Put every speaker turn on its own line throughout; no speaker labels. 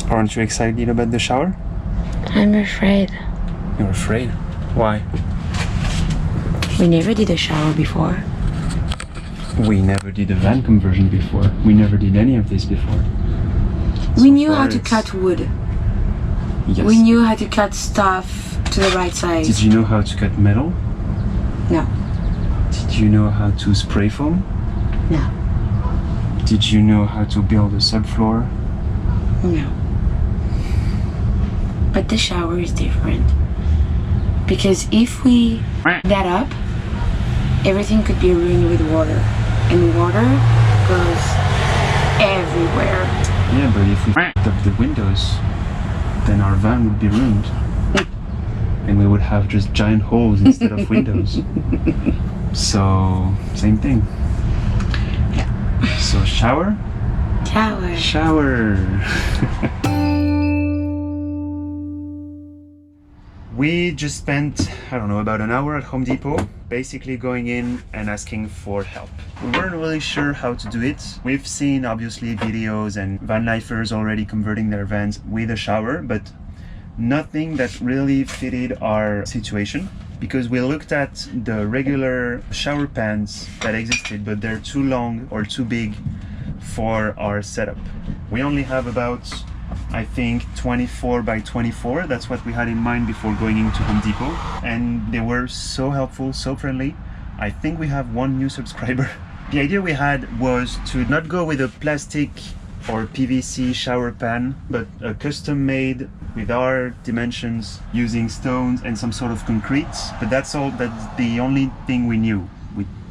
Aren't you excited about the shower?
I'm afraid.
You're afraid? Why?
We never did a shower before.
We never did a van conversion before. We never did any of this before.
We knew how to cut wood.
Yes.
We knew how to cut stuff to the right size.
Did you know how to cut metal?
No.
Did you know how to spray foam?
No.
Did you know how to build a subfloor?
No. But the shower is different. Because if we that up, everything could be ruined with water. And water goes everywhere.
Yeah, but if we f***ed up the windows, then our van would be ruined. And we would have just giant holes instead of windows. So, same thing.
Yeah.
So, shower?
Shower.
Shower! We just spent, I don't know, about an hour at Home Depot, basically going in and asking for help. We weren't really sure how to do it. We've seen, obviously, videos and van lifers already converting their vans with a shower, but nothing that really fitted our situation, because we looked at the regular shower pans that existed, but they're too long or too big for our setup. We only have about, I think, 24 by 24. That's what we had in mind before going into Home Depot, and they were so helpful, so friendly. I think we have one new subscriber. The idea we had was to not go with a plastic or PVC shower pan, but a custom made with our dimensions, using stones and some sort of concrete. But that's the only thing we knew.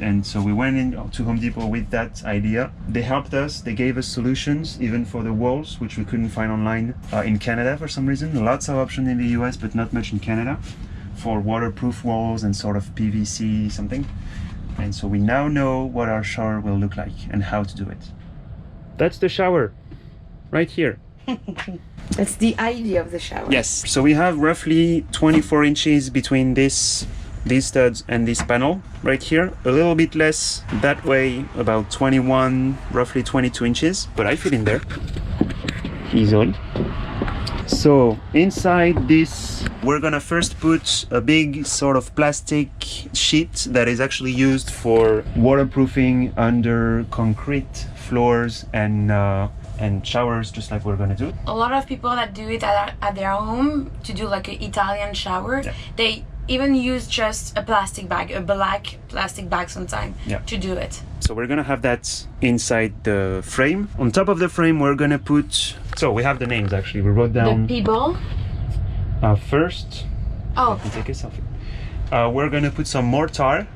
And so we went in to Home Depot with that idea. They helped us, they gave us solutions, even for the walls, which we couldn't find online in Canada for some reason. Lots of options in the US, but not much in Canada, for waterproof walls and sort of PVC something. And so we now know what our shower will look like and how to do it. That's the shower, right here.
That's the idea of the shower.
Yes, so we have roughly 24 inches between these studs and this panel right here, a little bit less that way, about 21, roughly 22 inches, but I fit in there easily. So inside this, we're gonna first put a big sort of plastic sheet that is actually used for waterproofing under concrete floors and showers, just like we're gonna do.
A lot of people that do it at their home to do like an Italian shower,
yeah.
They even use just a plastic bag, a black plastic bag sometimes,
yeah,
to do it.
So we're gonna have that inside the frame. On top of the frame, we're gonna put, so we have the names actually, we wrote down.
The people?
First,
oh,
let me take a selfie. We're gonna put some mortar.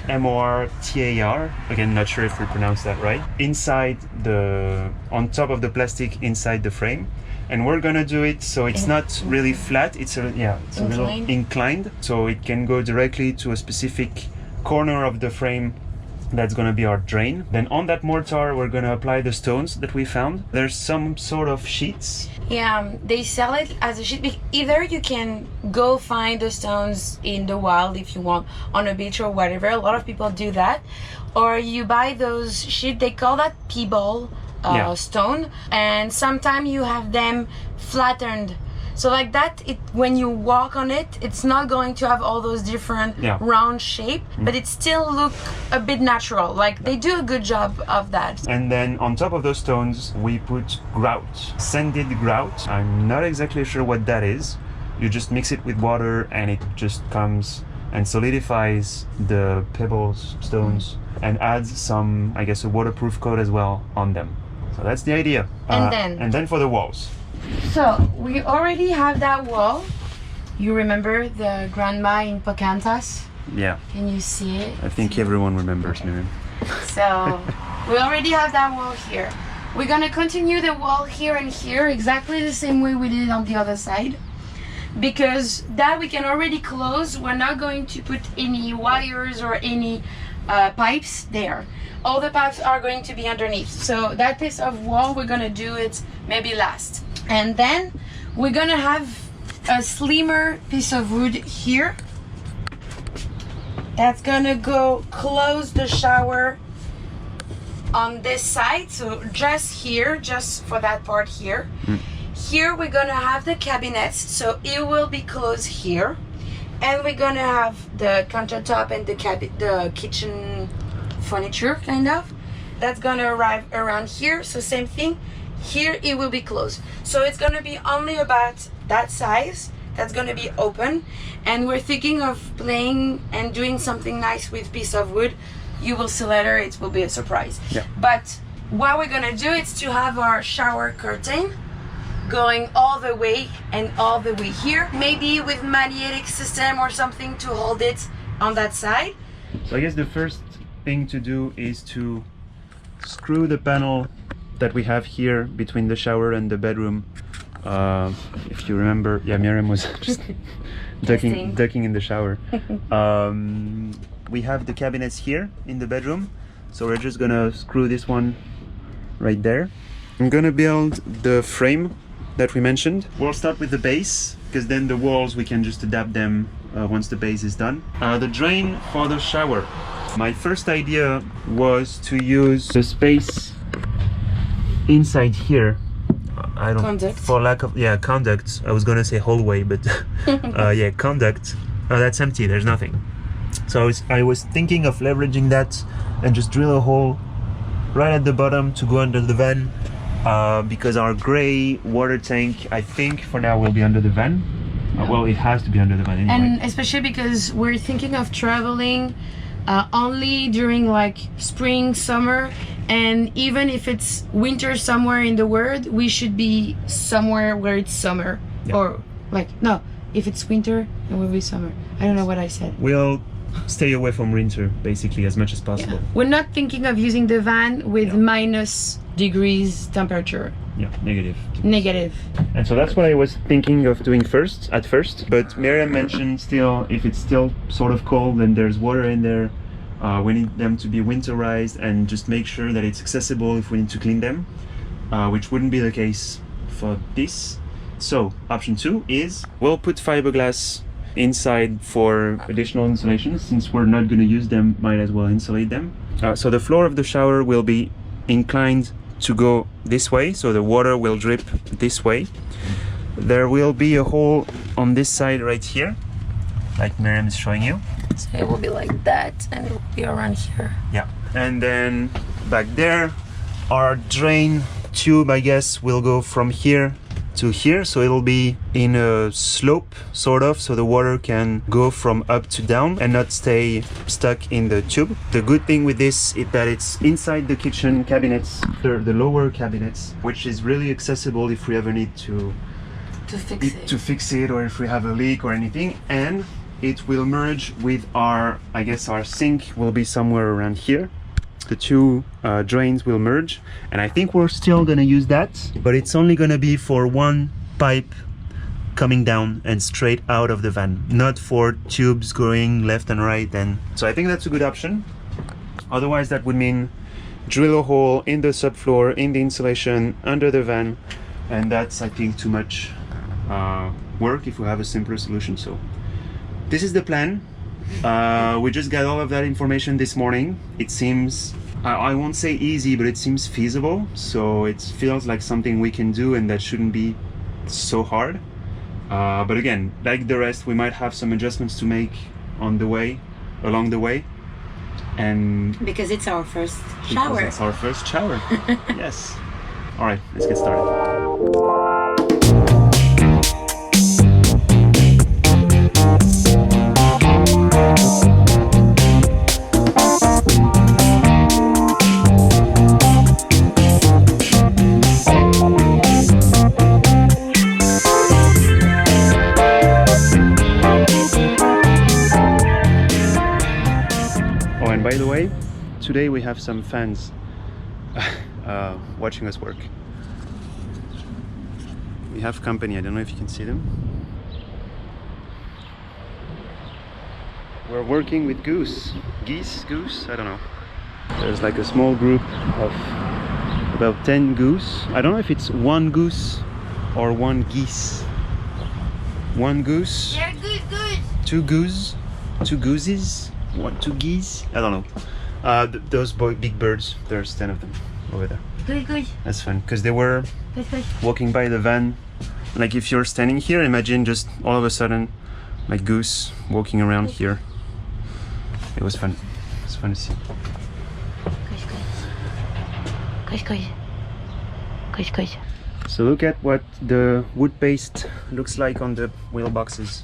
M-O-R-T-A-R. Again, not sure if we pronounced that right. On top of the plastic inside the frame. And we're gonna do it so it's not really flat, it's a little inclined, so it can go directly to a specific corner of the frame. That's gonna be our drain. Then on that mortar, we're gonna apply the stones that we found. There's some sort of sheets.
Yeah, they sell it as a sheet. Either you can go find the stones in the wild if you want, on a beach or whatever. A lot of people do that. Or you buy those sheets, they call that pebble stone. And sometimes you have them flattened. So like that, when you walk on it, it's not going to have all those different round shape, but it still look a bit natural. Like they do a good job of that.
And then on top of those stones, we put grout, sanded grout. I'm not exactly sure what that is. You just mix it with water and it just comes and solidifies the pebbles, stones, and adds some, I guess, a waterproof coat as well on them. So that's the idea. And then for the walls.
So we already have that wall. You remember the grandma in Pocahontas?
Yeah.
Can you see it?
I think everyone remembers, Miriam.
So we already have that wall here. We're gonna continue the wall here and here exactly the same way we did on the other side, because that we can already close. We're not going to put any wires or any pipes there. All the pipes are going to be underneath. So that piece of wall, we're gonna do it maybe last. And then we're gonna have a slimmer piece of wood here. That's gonna go close the shower on this side. So just here, just for that part here. Here we're gonna have the cabinets, so it will be closed here, and we're gonna have the countertop and the kitchen furniture kind of. That's gonna arrive around here. So same thing. Here it will be closed. So it's gonna be only about that size. That's gonna be open, and we're thinking of playing and doing something nice with piece of wood. You will see later. It will be a surprise.
Yeah.
But what we're gonna do is to have our shower curtain going all the way and all the way here, maybe with magnetic system or something to hold it on that side.
So I guess the first thing to do is to screw the panel that we have here between the shower and the bedroom. If you remember, yeah, Miriam was just ducking in the shower. We have the cabinets here in the bedroom, so we're just gonna screw this one right there. I'm gonna build the frame that we mentioned. We'll start with the base, because then the walls we can just adapt them once the base is done. The drain for the shower. My first idea was to use the space inside here. I don't,
Conduct.
for lack of, yeah, conduct. I was gonna say hallway, but yeah, conduct. That's empty, there's nothing. So I was thinking of leveraging that and just drill a hole right at the bottom to go under the van, because our gray water tank, I think for now, will be under the van. Well, it has to be under the van anyway.
And especially because we're thinking of traveling only during like spring, summer, and even if it's winter somewhere in the world, we should be somewhere where it's summer.
Yeah.
Or like, no, if it's winter, it will be summer. I don't know what I said.
We'll stay away from winter basically as much as possible.
Yeah. We're not thinking of using the van with minus degrees temperature.
Yeah, negative.
Negative.
And so that's what I was thinking of doing at first. But Miriam mentioned still, if it's still sort of cold and there's water in there, we need them to be winterized and just make sure that it's accessible if we need to clean them, which wouldn't be the case for this. So option 2 is we'll put fiberglass inside for additional insulation. Since we're not going to use them, might as well insulate them. So the floor of the shower will be inclined to go this way, so the water will drip this way. There will be a hole on this side right here, like Miriam is showing you.
So it will be like that, and it will be around here.
Yeah, and then back there, our drain tube, I guess, will go from here to here, so it'll be in a slope sort of, so the water can go from up to down and not stay stuck in the tube. The good thing with this is that it's inside the kitchen cabinets, the lower cabinets, which is really accessible if we ever need to fix it, or if we have a leak or anything. And it will merge with our, I guess our sink will be somewhere around here. The two drains will merge, and I think we're still gonna use that, but it's only gonna be for one pipe coming down and straight out of the van, not for tubes going left and right. And so I think that's a good option. Otherwise that would mean drill a hole in the subfloor, in the insulation, under the van, and that's, I think, too much work if we have a simpler solution. So this is the plan. We just got all of that information this morning. It seems, I won't say easy, but it seems feasible. So it feels like something we can do, and that shouldn't be so hard. But again, like the rest, we might have some adjustments to make along the way. And
because it's our first shower.
It's our first shower. Yes. All right, let's get started. By the way, today we have some fans watching us work. We have company, I don't know if you can see them. We're working with goose, I don't know. There's like a small group of about 10 goose. I don't know if it's one goose or one geese. One goose.
Yeah, good.
Two gooses. Two geese? I don't know. Those big birds, there's 10 of them over there.
Good.
That's fun, because they were
Good.
walking by the van. Like if you're standing here, imagine just all of a sudden, like Goose walking around here. It was fun. It was fun to see.
Good.
So look at what the wood paste looks like on the wheel boxes.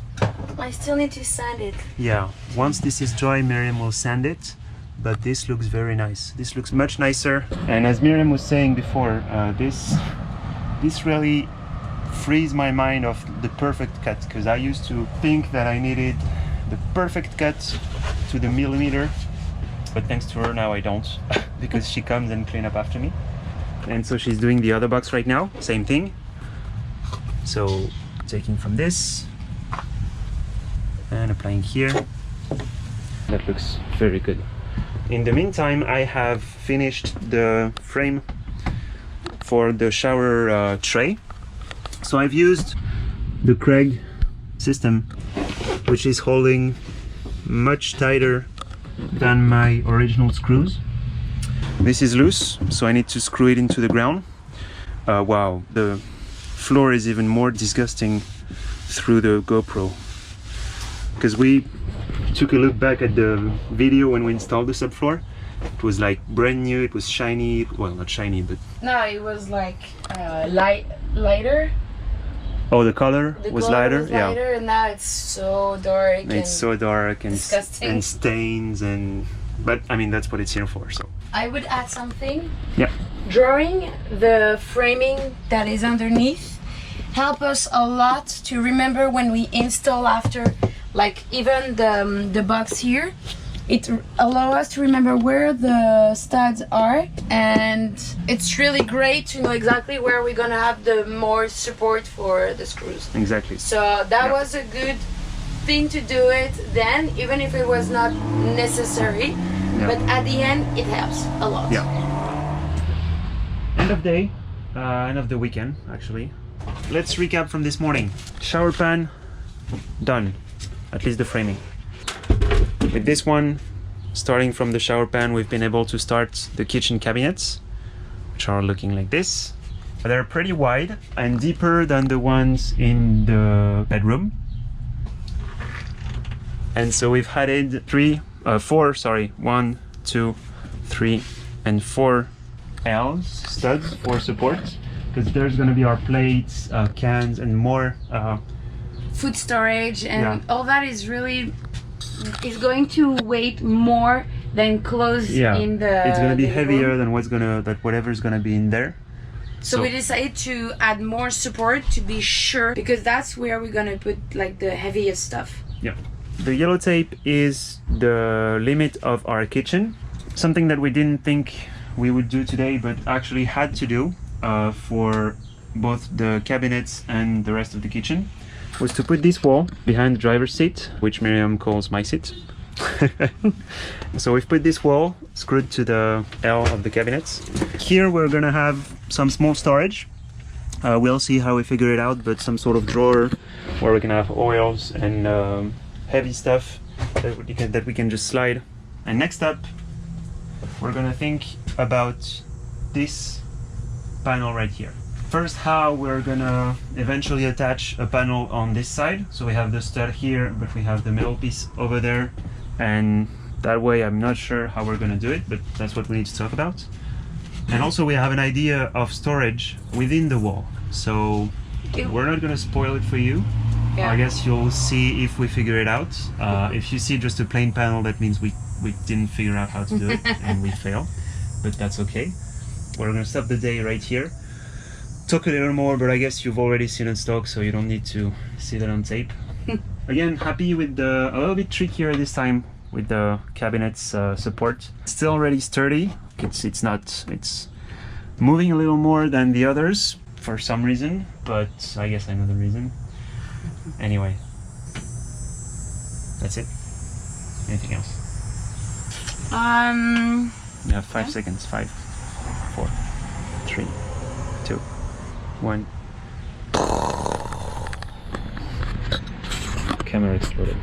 I still need to sand it.
Yeah, once this is dry, Miriam will sand it. But this looks very nice. This looks much nicer. And as Miriam was saying before, this really frees my mind of the perfect cut, because I used to think that I needed the perfect cut to the millimeter, but thanks to her now I don't, because she comes and clean up after me. And so she's doing the other box right now, same thing. So taking from this and applying here. That looks very good. In the meantime, I have finished the frame for the shower tray. So I've used the Craig system, which is holding much tighter than my original screws. This is loose, so I need to screw it into the ground. Wow, the floor is even more disgusting through the GoPro, because we took a look back at the video when we installed the subfloor. It was like brand new, it was shiny, well, not shiny, but...
No, it was like lighter.
Oh, the color was lighter?
Yeah. And now it's so dark.
It's so dark and
disgusting.
And stains and... But, I mean, that's what it's here for, so...
I would add something.
Yeah.
Drawing the framing that is underneath help us a lot to remember when we install after. Like even the box here, it allows us to remember where the studs are, and it's really great to know exactly where we're gonna have the more support for the screws.
Exactly.
So that was a good thing to do it then, even if it was not necessary. But at the end, it helps a lot.
Yeah. End of day, end of the weekend actually. Let's recap from this morning. Shower pan, done. At least the framing. With this one, starting from the shower pan, we've been able to start the kitchen cabinets, which are looking like this. They're pretty wide and deeper than the ones in the bedroom. And so we've added 1, 2, 3, and 4 L's, studs for support, because there's going to be our plates, cans, and more
food storage, and all that is going to weight more than clothes in the...
It's going to be heavier than whatever's going to be in there.
So we decided to add more support to be sure, because that's where we're going to put like the heaviest stuff.
Yeah. The yellow tape is the limit of our kitchen. Something that we didn't think we would do today, but actually had to do for both the cabinets and the rest of the kitchen, was to put this wall behind the driver's seat, which Miriam calls my seat. So we've put this wall screwed to the L of the cabinets. Here we're gonna have some small storage. We'll see how we figure it out, but some sort of drawer where we can have oils and heavy stuff that we can just slide. And next up, we're gonna think about this panel right here. First, how we're gonna eventually attach a panel on this side. So we have the stud here, but we have the metal piece over there, and that way I'm not sure how we're gonna do it, but that's what we need to talk about. And also we have an idea of storage within the wall, so we're not gonna spoil it for you. I guess you'll see if we figure it out. If you see just a plain panel, that means we didn't figure out how to do it and we failed, but that's okay. We're gonna stop the day right here, talk a little more, but I guess you've already seen it stock, so you don't need to see that on tape. Again, happy with a little bit trickier this time with the cabinets support. Still really sturdy. It's moving a little more than the others for some reason, but I guess I know the reason. Anyway, that's it. Anything else? You have 5 seconds. 5, 4, 3, 2, 1. Camera exploded.